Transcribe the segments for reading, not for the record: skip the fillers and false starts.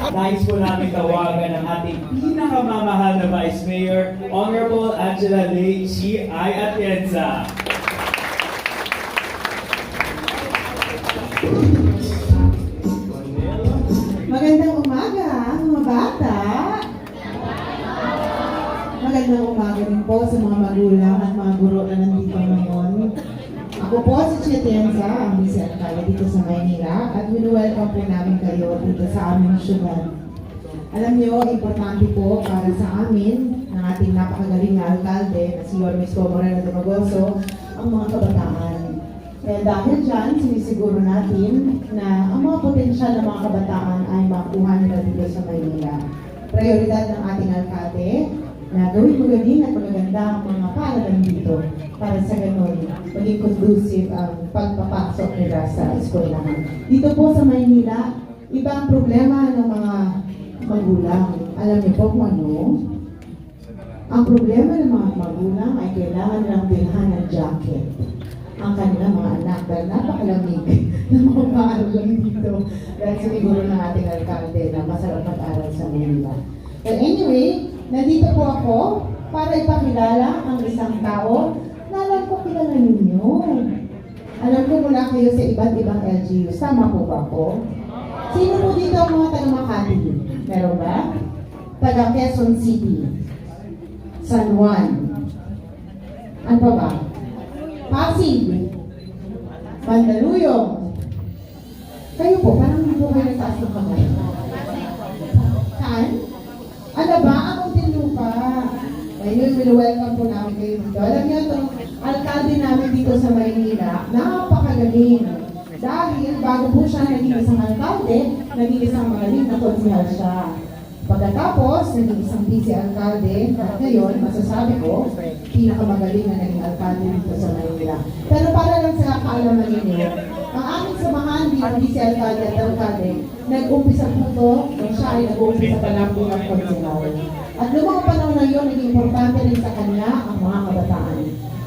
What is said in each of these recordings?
Nais po namin tawagan ang ating pinakamamahal na Vice Mayor, Honorable Angela Lei C.I. Atienza. Magandang umaga, mga bata. Magandang umaga rin po sa mga magulang at mga guro na nandito ngayon. Ako po si Chia Tienza, ang Vice Alcalde dito sa Maynila, at welcome po namin kayo dito sa aming syudad. Alam niyo, importante po para sa amin, ng ating napakagaling na alkalde, na si Yorme Isko Moreno Dumagoso, ang mga kabataan. Kaya dahil dyan, sinisiguro natin na ang mga potensyal ng mga kabataan ay makuha nila dito sa Maynila. Prioridad ng ating alkalde na gawin magaling at magaganda ang mga paaralan dito para sa ganun maging conducive ang pagpapasok nila sa eskwelahan. Dito po sa Maynila, iba ang problema ng mga magulang. Alam niyo po kung ano? Ang problema ng mga magulang ay kailangan nilang bilhan ng jacket ang kanilang mga anak dahil napakalamig ng mga paaralan dito. Dahil siniguro ng ating alkalde na masarap mag-aral sa Manila. But anyway, nandito po ako para ipakilala ang isang tao na alam ko kilala ninyo. Alam ko mula kayo sa iba't ibang LGUs. Tama po ba po? Sino po dito ang mga taga-Makati? Meron ba? Taga Quezon City, San Juan, ano pa ba? Pasig, Mandaluyong. Kayo po, parang hindi po kayo nagtaas ng kamay. Saan? Ano ba? Ang Muntinlupa. Ngayon, welcome po namin kayo dito. Alam niyo, itong alkalde namin dito sa Maynila, napakagaling. Dahil bago po siya naging isang alkalde, naging isang magaling na konsehal siya. Pagkatapos, naging isang vice-alkalde, at ngayon, masasabi ko, pinakamagaling na naging alkalde dito sa Maynila. Pero para lang sa kaalaman ninyo, ang aming samahan bilang vice-alkalde at alkalde, nag-umpisa po ito, nung siya ay nag-umpisa pa lang bilang konsehal. At lumang panahon na yun, naging importante rin sa kanya ang mga kabataan.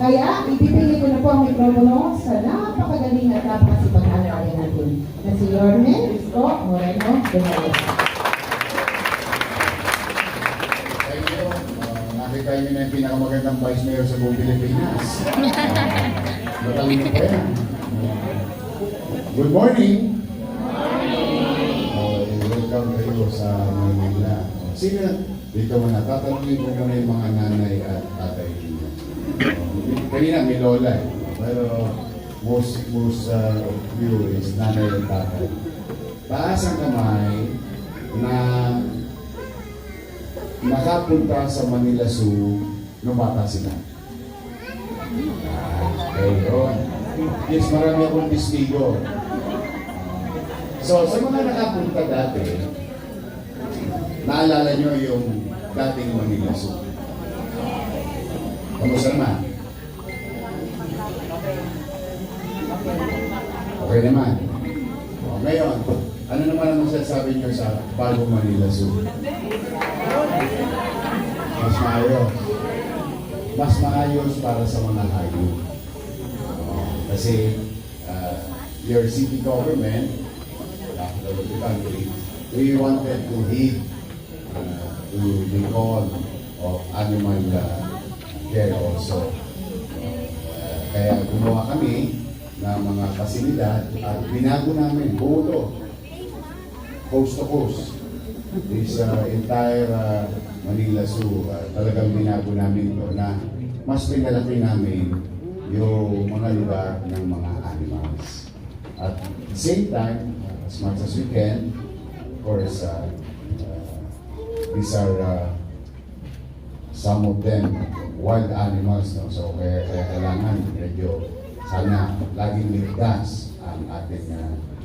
Kaya, ibibigay ko na po ang mikropono sa napakagaling at napakasipag na alkalde natin, na si Yorme Isko Moreno Dumagoso. Nakita niyo na yung pinakamagandang Vice Mayor sa buong Pilipinas. Matalino po yan. Good morning! Welcome kayo sa Manila. Sino dito muna? Tatanungin ko muna yung mga nanay at tatay niyo. Kanina may lola eh. Pero most of you is nanay at tatay. Taas ang kamay na nakapunta sa Manila Zoo nung bata sila. Ayun. Yes, marami akong testigo. So, sa mga nakapunta dati, naalala nyo yung dating Manila Zoo. Kamusta naman? Okay naman. O, ngayon, ano naman ang masasabi nyo sa bagong Manila Zoo? Mas maayos. Mas maayos para sa mga hayop. Kasi your city government, capital of the country, we wanted to heed to the call of animal care also. Kaya gumawa kami ng mga pasilidad at binago namin buo coast to coast. This entire Manila Zoo, talagang binago namin ito na mas pinalaki namin yung mga lugar ng mga animals. At the same time, as much as we can, of course, these are some of them wild animals. No? So kaya kailangan medyo sana laging ligtas ang ating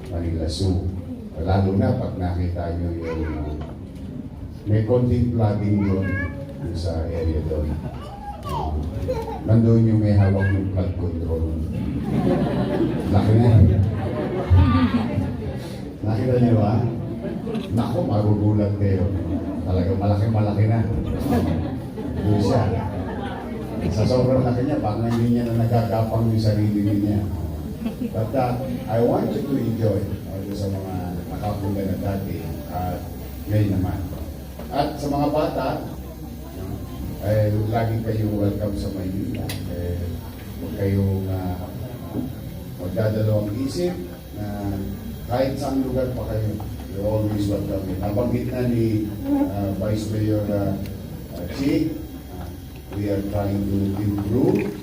Manila Zoo. Lalo na pag nakita nyo yung may konting flooding doon sa area doon. Nandun yung may hawak ng flood control. Laki na. Nakita nyo ba? Naku, magugulat kayo. Talagang malaki na. Doon siya. Sa sobrang laki niya, baka hindi niya na nagkagapang yung sarili niya. But I want you to enjoy sa mga nakapunta na dati. At Ngayon naman. At sa mga bata, lagi kayong welcome sa Maynila. Huwag kayong magdadalawang isip na kahit saan lugar pa kayo, you're always welcome. Nabanggit na ni Vice Mayor Chi, we are trying to improve.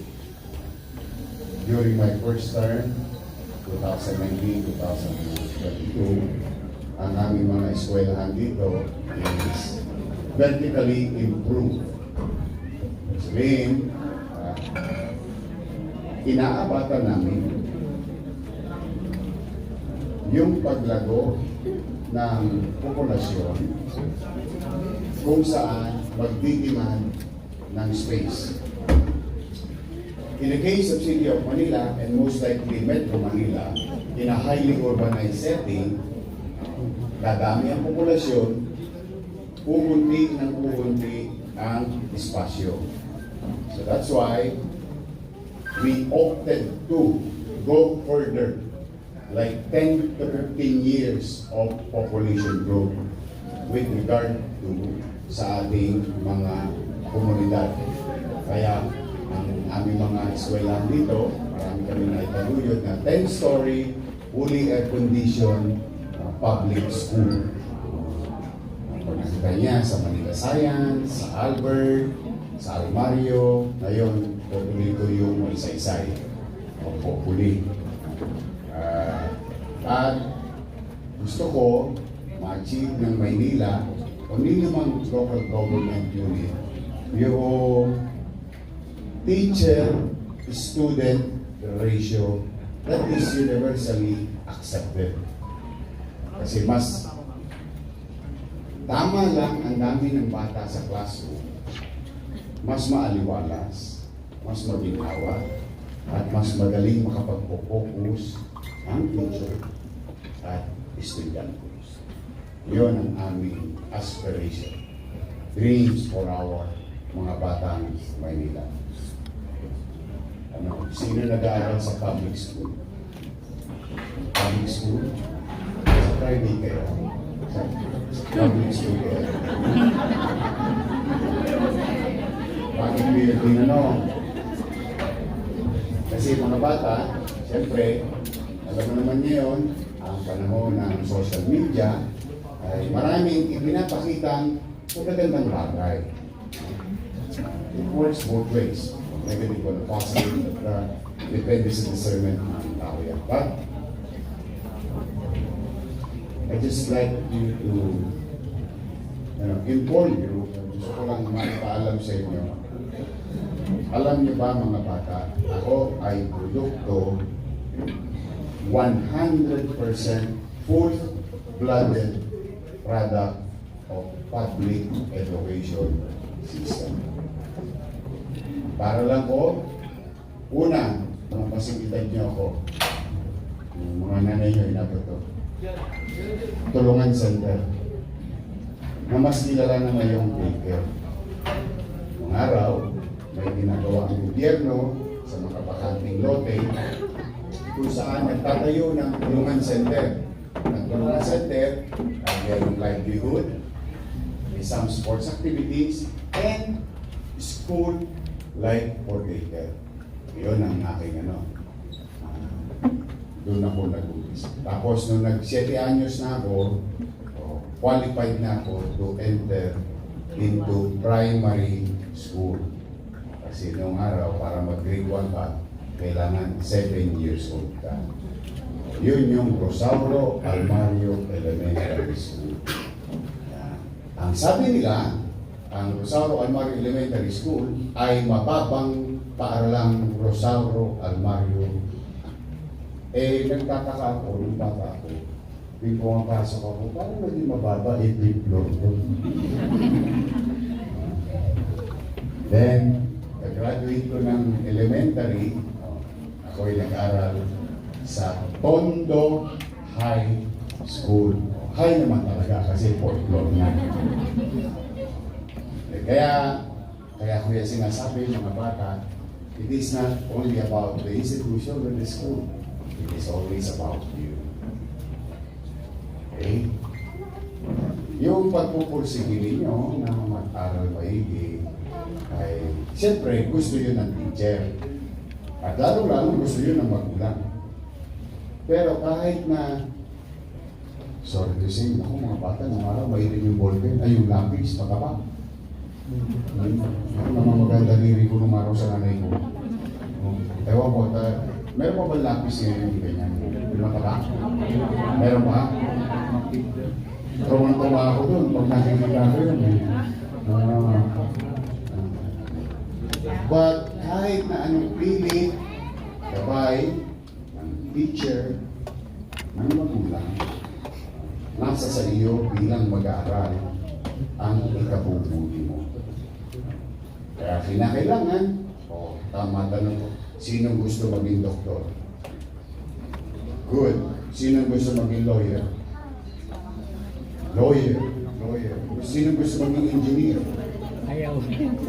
During my first term, 2019-2022, ang aming mga eskwelahan dito is vertically improved. Sabihin, inaabatan namin yung paglago ng populasyon kung saan magdidiman ng space. In the case of City of Manila and most likely Metro Manila, in a highly urbanized setting, dadami ang populasyon, pumunti ng pumunti ang espasyo. So that's why we opted to go further, like 10 to 15 years of population growth with regard to sa ating mga komunidad. Kaya ang aming mga eskwelahan dito, marami kami na italuyod na 10-story, fully air-conditioned public school. Kung nakita niya sa Manila Science, sa Albert, sa Almario, ngayon, tutuloy yung isa-isay. O hopefully. At gusto ko ma-achieve ng Maynila, kundi naman local government unit, yung teacher-student ratio that is universally accepted. Kasi mas tama lang ang dami ng bata sa classroom, mas maaliwalas, mas mabinawa, at mas magaling makapag-focus ang teacher at estudyante. Yun ang aming aspiration, dreams for our mga batang Maynila. Sino nag-aaral sa public school? Public school? Sa private kayo? Sa public school kayo? Bakit weird din Kasi mga bata, siyempre, alam mo naman ngayon, ang panahon ng social media, ay maraming ipinapakitang magagandang bagay. It works both ways. Negative or positive, depende sa discernment ng tao yan. But, I just like you to inform you, gusto ko lang mapaalam sa inyo. Alam niyo ba mga bata, ako ay produkto 100% full-blooded product of public education system. Para lang po, una, mga pasingkitan niyo ako, yung mga nanay niyo, inabuto. Tulungan Center, na mas kilala na ngayong daycare. Noong araw, may ginagawa ang gobyerno sa mga bakanting lote kung saan nagtatayo ng Tulungan Center. Ang Tulungan Center ay mayroong livelihood, may some sports activities, and school like for daycare. Yun ang aking doon ako nag-umpisa. Tapos nung nag-7 anyos na ako, qualified na ako to enter into primary school. Kasi noong araw, para mag-grade 1 ka, kailangan 7 years old ka. Yun yung Rosauro Almario Elementary School. Ang sabi nila, ang Rosauro Almario Elementary School ay mababang paaralang Rosauro Almario. Nagtataka ako, nung bata ako, yung pumapasok ako, parang naging mababa, 8th floor ko. Then, nag-graduate ko ng elementary, ako ay nag-aral sa Tondo High School. High naman talaga kasi 4th floor na. Kaya ko yung sinasabi mga bata, it is not only about the institution or the school. It is always about you. Okay? yung pagpupursige ninyo na mag-aral maigi, ay siyempre gusto yun ng teacher. At lalo gusto yun ng magulang. Pero kahit na, sorry to say, ako mga bata, nung araw, mahirin yung ballpen, ay yung lapis, mataba. Ako naman maganda diri ko nung araw sa nanay ko. Ewan ko, meron pa ba lapis ngayon yung ganyan? Yung mataba? Meron pa? Tuwang-tuwa ako dun pag nakikita ko yun. But kahit na anong pilit, gabay, ng teacher, ng magulang, nasa sa iyo bilang mag-aaral ang ikabubuti mo. Kaya kinakailangan, tama tanong ko, sinong gusto maging doktor? Good. Sinong gusto maging lawyer? Lawyer. Sinong gusto maging engineer? Ayaw.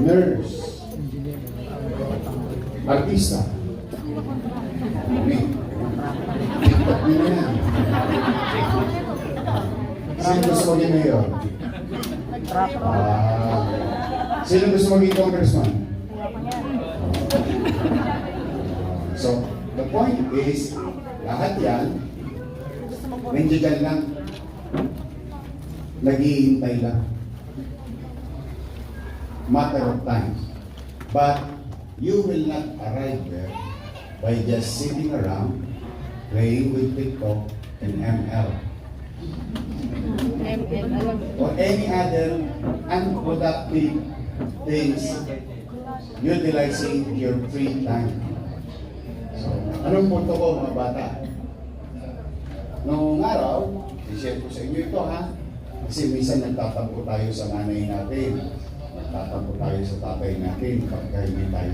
Nurse. Artista. TikTok nyo na yan. Sino gusto maging mayor? Sino gusto maging congressman? So, the point is, lahat yan, nandiyan lang, naghihintay lang. Matter of time. But you will not arrive there by just sitting around playing with TikTok and ML or any other unproductive things utilizing your free time. So, anong punto ko mga bata? Noong araw, i-share ko sa inyo ito ha, kasi minsan nagtatampo tayo sa nanay natin. Nagtatampo tayo sa tatay natin pagka hindi tayo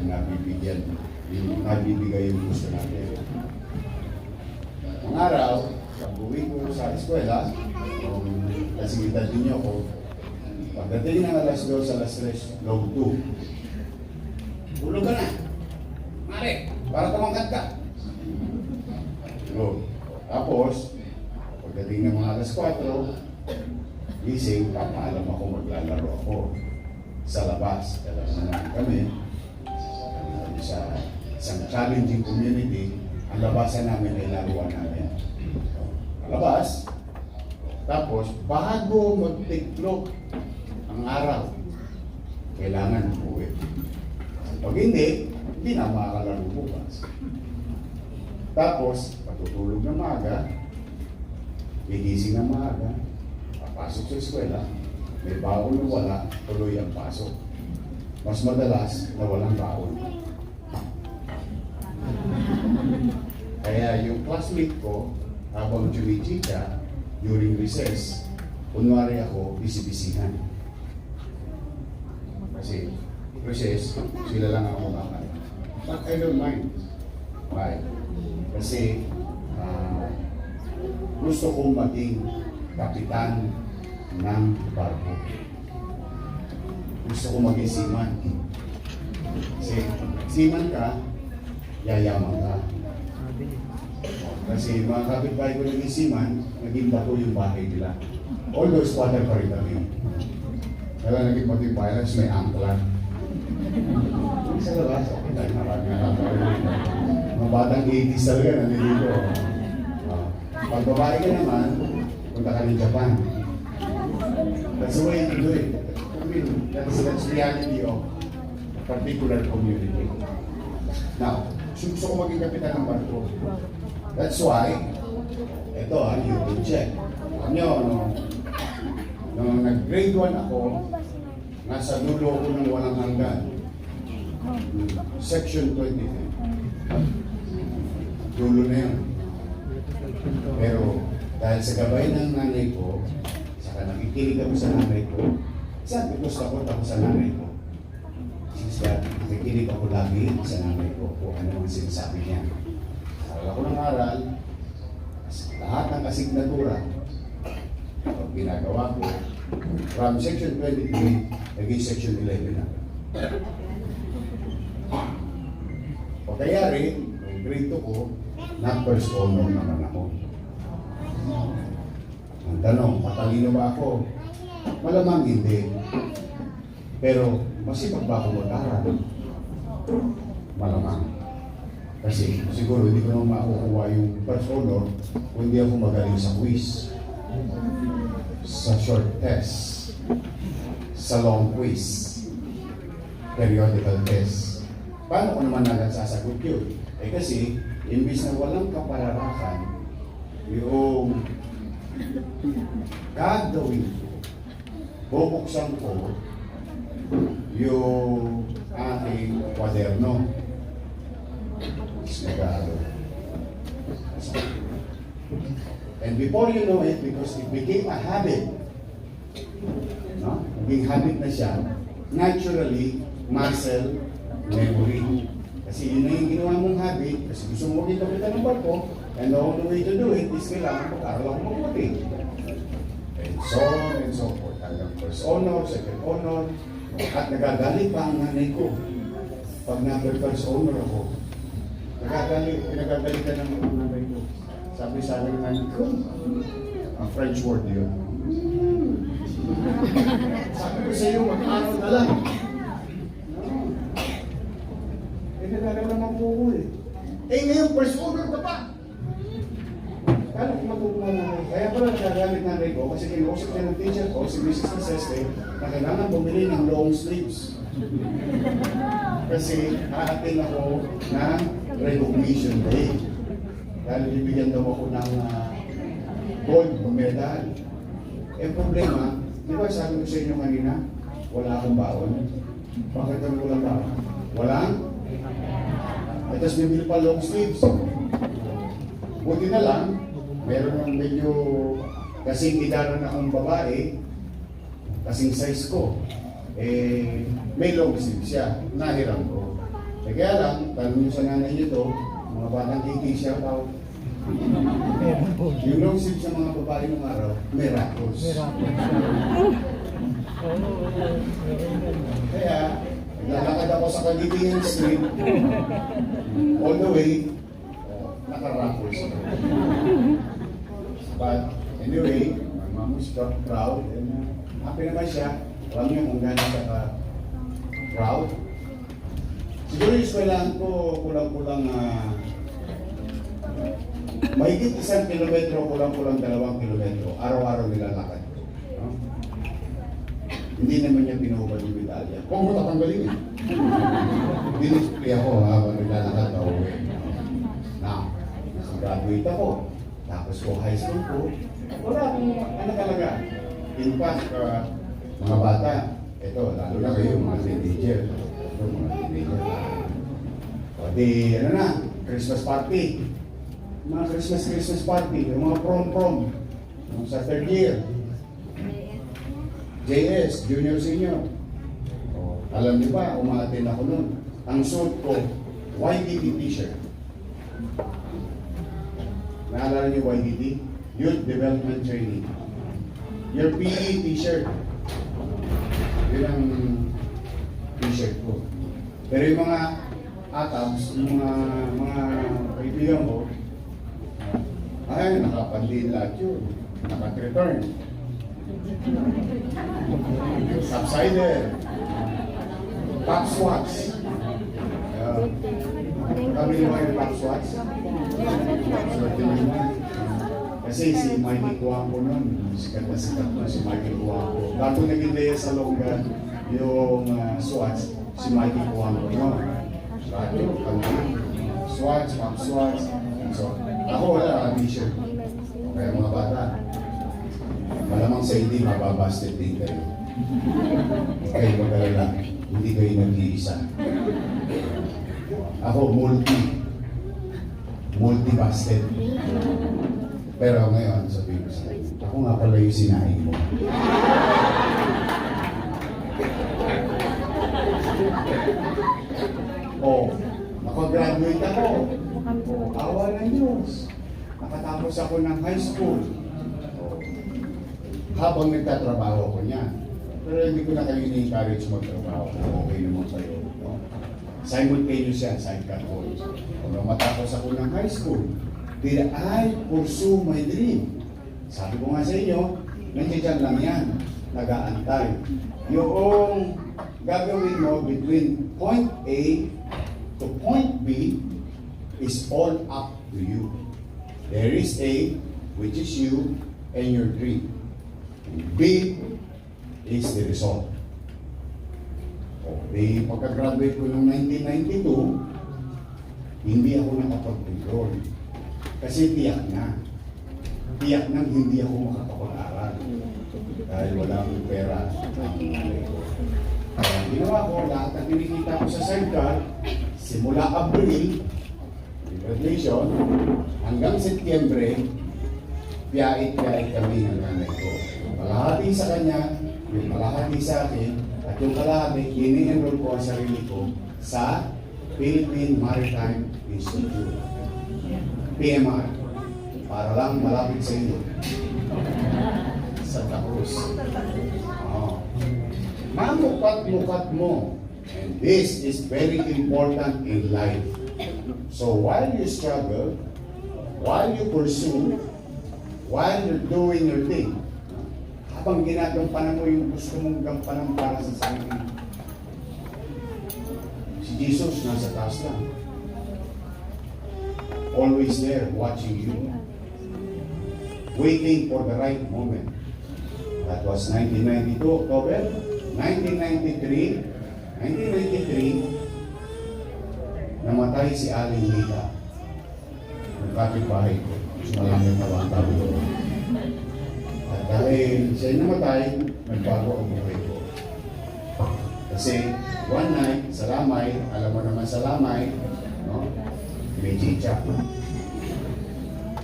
nabibigay yung gusto natin. Ang araw, pag uwi ko sa eskwela, kasi kita din ako, pagdating ng alas 2, alas 3, low 2. Tulog ka na. Mare, para tumangkat ka. Tulog. Tapos, pagdating ng mga alas 4, gising, papaalam ako, maglalaro ako sa labas. Kailangan naman kami sa isang challenging community, ang labasan namin ay laruan namin. So, labas, tapos bago mag-tiklop ang araw, kailangan umuwi. Pag hindi na makakalaro bukas. Tapos, patutulog na maaga, gigising na maaga, papasok sa eskwela, may baon na wala, tuloy ang pasok. Mas madalas na walang baon. Kaya yung classmate ko, habang chumichika, during recess, kunwari ako, bisibisihan. Kasi recess, sila lang ako makakaya. But I don't mind. Why? Kasi gusto kong maging kapitan ng barko. Gusto ko maging seaman. Kasi seaman ka, yayaman ka. Kasi mga kapitbahay ko naging seaman, naging bato yung bahay nila. Although squatter pa rin kami. Kaya naging bato yung bahay, may angkla. Sa labas, okay tayo, marami na lang. Mga batang 80s talaga, nandito. Pag babae ka naman, punta ka ng Japan. That's the way to do it. That's reality of a particular community. Now, gusto ko maging kapitan ng barko. That's why, ito YouTube check. Alam nyo, nung nag-grade 1 ako, nasa dulo ko ng walang hanggan. Section 23. Dulo na yun. Pero dahil sa gabay ng nanay ko, saka nakikinig ako sa nanay ko, sabi ko ako sa nanay ko. Siya, nakikinig ako lagi sa nanay ko kung ano ang sinasabi niya. Aral ako ng aral, lahat ng asignatura, pag ginagawa ko, from section 23, naging section 11 na. Pagkayari, yung grade 2 ko, na first honor naman ako. Ang tanong, matalino ba ako? Malamang hindi. Pero masipag ba ako mag-aral? Malamang. Kasi siguro hindi ko naman makukuha yung first honor kung hindi ako magaling sa quiz, sa short test, sa long quiz, periodical test. Paano ko naman sasagot yun? Eh kasi, imbis na walang kapalarakan, yung gagawin ko, bubuksan ko yung aking kwaderno. Nag-aaral. And before you know it, because it became a habit, no? Naging habit na siya, naturally, muscle memory. Kasi yun na yung ginawa mong habit, kasi gusto mo maging kapitan ng barko, and the only way to do it is kailangan mag-aral ako mabuti. And so on and so forth. Hanggang first honor, second honor, at nagagalit pa ang nanay ko. Pag number first honor ako, pinagagalitan ng nanay ko. Sabi sa akin ng nanay ko, ang French word yun. Sabi ko sa iyo, mag-aral na lang. Nagkakalaman po ko eh. Eh ngayon, first honor ka pa! Kala ko matutunan na rin. Kaya pala nagagalit na rin ko kasi kinausap niya ng teacher ko, si Mrs. Ceseste, na kailangan bumili ng long sleeves. Kasi aatin ako ng recognition day. Dahil bibigyan daw ako ng gold medal. Eh problema, di ba sabi ko sa inyo kanina, wala akong baon. Bakit kami walang baon? Walang? At tapos bibili pa long sleeves. Buti na lang, meron ng medyo kasing idaran akong babae, kasing size ko. Eh, may long sleeves siya. Nahiram ko. Eh kaya lang, tanong nyo sa nanay nyo to, mga batang kiki shout out. Yung long sleeves sa mga babae ng araw, miracles. Kaya, naglalakad ako sa Kalibigan Street, all the way, naka-raffles. But anyway, my mom was proud and happy naman siya. Alam niyo kung gano'n siya ka-proud. Siguro yung eskwelahan ko, kulang-kulang mahigit 1 kilometro, kulang-kulang 2 kilometro. Araw-araw nilalakad. No? Hindi naman niya pinuhubad yung medalya. Kung mo tatanggalin eh. Dinisplay ako habang nilalakad na uwi. Now, nakagraduate ako. Tapos ko high school ko. Wala akong ano talaga. In fact, mga bata, ito, lalo na kayo, mga teenager. Ito, mga teenager. O di, ano na, Christmas party. Mga Christmas party, yung mga prom. Yung sa third year. JS, junior senior. O, alam niyo ba, umaattend ako nun. Ang suit ko, YDT t-shirt. Naalala niyo YDT? Youth Development Training. Your PE t-shirt. Yun ang t-shirt ko. Pero yung mga atabs, yung mga kaibigan ko, ay, nakapandin lahat yun. Naka-return. Subsider. Top swats. Kami naman yung top swats. Kasi si Mikey Cuaco nun, sikat na si Mikey Cuaco. Bago naging Lea Salonga yung swats, si Mikey Cuaco nun. Radyo, kami, swats, top swats. So, ako wala, t-shirt. Kaya mga bata, malamang sa hindi, mababasted din kayo. Okay, mag-alala, hindi kayo nag-iisa. Ako, multi-busted. Pero ngayon, sabihin ko sa'yo, ako nga pala yung sinahin mo. Oh, nakagraduate ako. Awa ng Diyos. Nakatapos ako ng high school. Oh, habang nagtatrabaho ko niyan. Pero hindi ko na kayo ni-encourage magtrabaho. Okay naman kayo. No? Simultaneous yan, sidecar ko. Kung matapos ako ng high school, did I pursue my dream? Sabi ko nga sa inyo, nandiyan lang yan. nag-aantay. Yung gagawin mo between point A to point B is all up to you. There is A, which is you and your dream. And B is the result. Okay, pagka-graduate ko noong 1992, hindi ako nakapag-enroll. Kasi tiyak na. Tiyak nang hindi ako makakapag-aral. Dahil wala akong pera ang nanay ko. Kaya ang ginawa ko, lahat ng kinikita ko sa sidecar, simula April, graduation, hanggang Setyembre, piyait-piyait kami ng nanay ko. Kalahati sa kanya, yung kalahati sa akin, at yung kalahati, ini-enroll ko ang sarili ko sa Philippine Maritime Institute. PMR. Para lang malapit sa inyo. Santa Cruz. Oh. Mamukat-mukat mo. And this is very important in life. So while you struggle, while you pursue, while you're doing your thing, habang ginagampanan mo yung gusto mong gampanan para sa sarili mo, si Jesus nasa taas lang. Always there, watching you. Waiting for the right moment. That was 1992, October. 1993, namatay si Aling Lita. Ang kapitbahay ko. Malamang na bang tabi ko. At dahil siya namatay, nagbago ang buhay ko. Kasi one night, sa Lamay, alam mo naman sa Lamay, no? May chicha.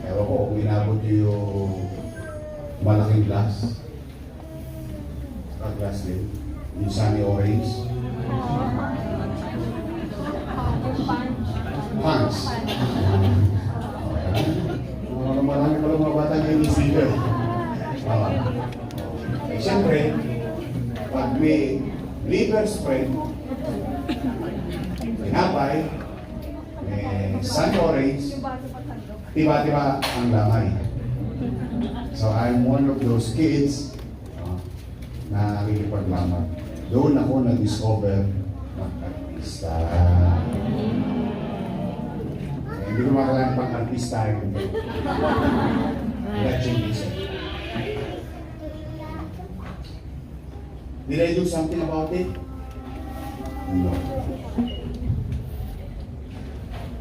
Ewan ko kung inabot yung malaking glass. Glass din. Yung sunny orange. Punch. Marami pala mga bata yung speaker. Eh, siyempre, pag may liver spread, tinapay, sunny orange, tiba-tiba ang lamay. So I'm one of those kids na nakikipaglamang. Doon ako na-discover ng artista. Hindi ko makalang pang-artista yung reaction. Did I do something about it? No.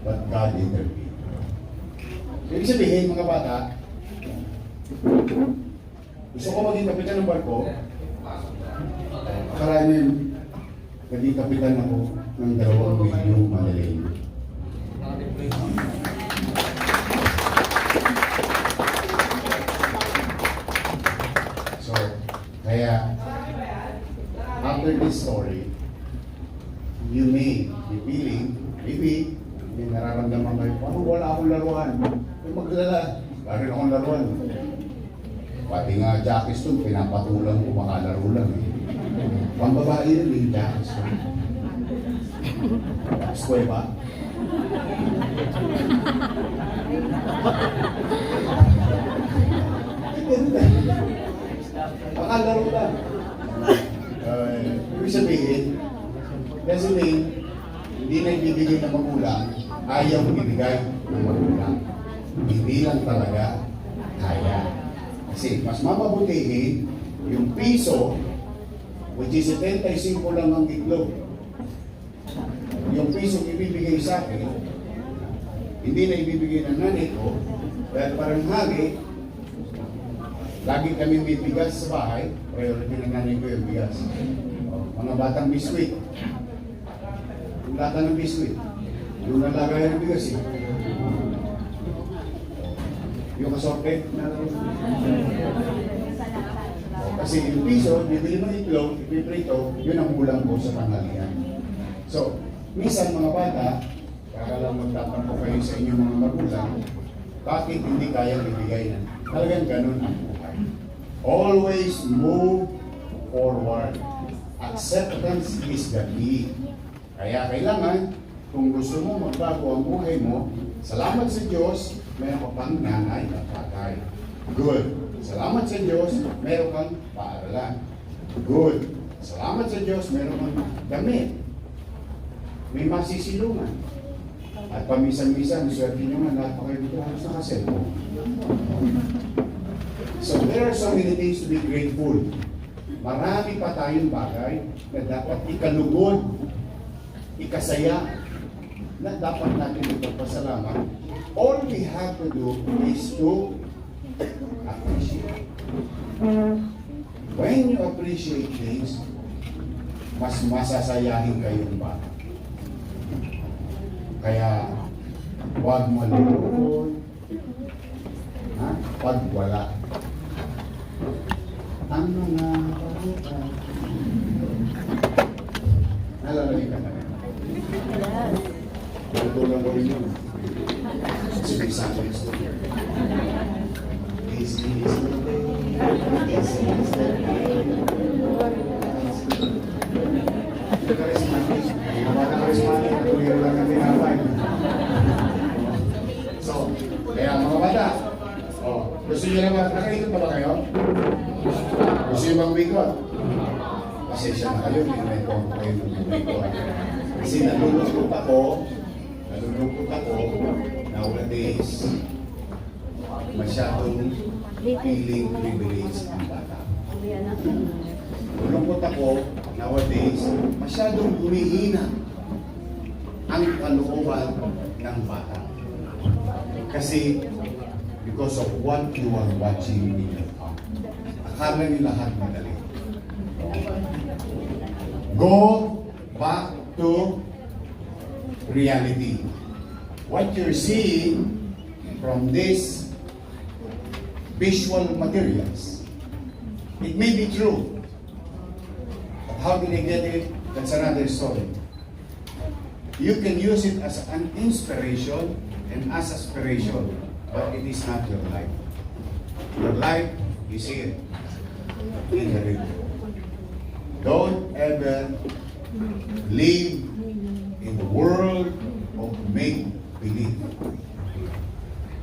But God intervened. Ibig sabihin, mga bata, gusto ko maging kapitan ng barko. Akalain naging kapitan ako ng 2 milyong Manila. So, kaya, after this story, you may be feeling, maybe, may nararamdaman kayo, parang wala akong laruan. Kung magdala, lari akong laruan. Pati nga Jackie Stone, pinapatulang ko, makalaro lang eh. Pambabae yun yung Jackie Stone. Square ba? Makalaro lang. Ibig sabihin, kasi hindi na ibibigay ng magulang, ayaw ibigay ng magulang. Hindi lang talaga kaya. Kasi mas mapabutihin yung piso, which is 75 lang ang itlog. Yung piso ibibigay sa akin, hindi na ibibigay ng nanay ko, dahil parang hagi, lagi kami may bigas sa bahay, priority ng nanay ko yung bigas. Mga batang biskuit. Yung lata ng biskuit. Yung nalagay ng bigas eh. Yung kasorte. Kasi yung piso, bibili mo itlog, ipiprito, yun ang ulam ko sa tanghalian. So, minsan mga bata, kakalang magtatampo kayo sa inyong mga magulang, bakit hindi kayang ibigay na? Talagang ganun ang buhay. Always move forward. Acceptance is the key. Kaya kailangan, kung gusto mo magbago ang buhay mo, salamat sa Diyos, meron ka pang nanay at tatay. Good. Salamat sa Diyos, meron kang paaralan. Good. Salamat sa Diyos, meron kang damit. May masisilungan. At paminsan-minsan, swerte nyo nga, lahat pa kayo dito halos nakaselfone. So there are so many things to be grateful. Marami pa tayong bagay na dapat ikalugod, ikasaya, na dapat natin ipagpasalamat. All we have to do is to appreciate. When you appreciate things, mas masasayahin kayong bata. Kaya, huwag malulungkot, pag wala. Ang mga paruta. Nalalagay ka na rin. Tutulong ko rin yun. Sige sa akin ito. Easy is the day. Easy is the day. Charismatic. Mga bata charismatic. Tuliro lang ang tinapay. So, kaya mga bata, gusto nyo naman, nakaikot pa ba kayo? Gusto nyo bang umikot? Pasensya na kayo, may kwento kayo ng umikot. Kasi nalulungkot ako nowadays, masyadong feeling privilege ang bata. Nalulungkot ako nowadays, masyadong humihina ang kalooban ng bata. Kasi, because of what you are watching in your phone. Akala niyo lahat madali. Go back to reality. What you're seeing from these visual materials, it may be true. But how did they get it? That's another story. You can use it as an inspiration and as aspiration, but it is not your life. Your life is here in the river. Don't ever live in the world of make-believe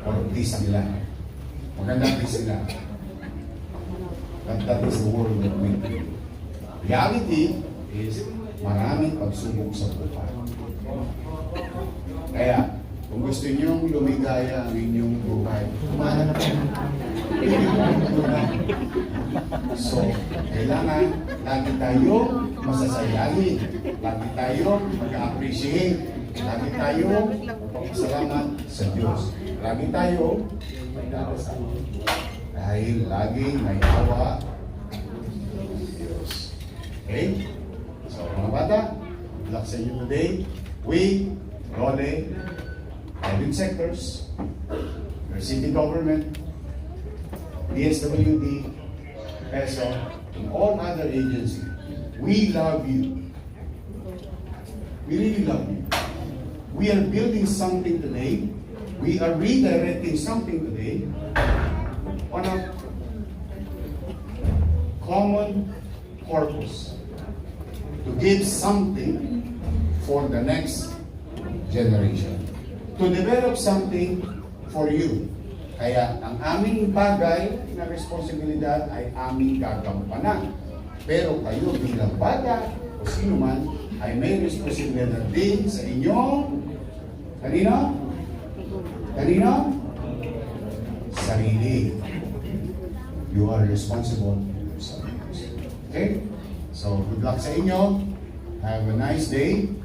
or Disneyland. Magandang Disneyland. But that is the world of make-believe. Reality is maraming pagsubok sa buhay. Kaya, kung gusto niyong lumigaya ang inyong buhay, kumana na po. So, kailangan lagi tayo masasayahin, lagi tayo mag-appreciate, lagi tayo magpapasalamat sa Diyos. Lagi tayo magdadasal. Dahil laging may awa ng Diyos. Okay? So, mga bata, good luck sa inyo today. We, Role, private sectors, your city government, DSWD, PESO, and all other agencies, we love you. We really love you. We are building something today. We are redirecting something today on a common purpose to give something for the next generation. To develop something for you. Kaya ang aming bagay na responsibilidad ay aming gagampanan. Pero kayo bilang bata o sino man ay may responsibilidad din sa inyong kanino? Sarili. You are responsible for yourself. Okay? So good luck sa inyo. Have a nice day.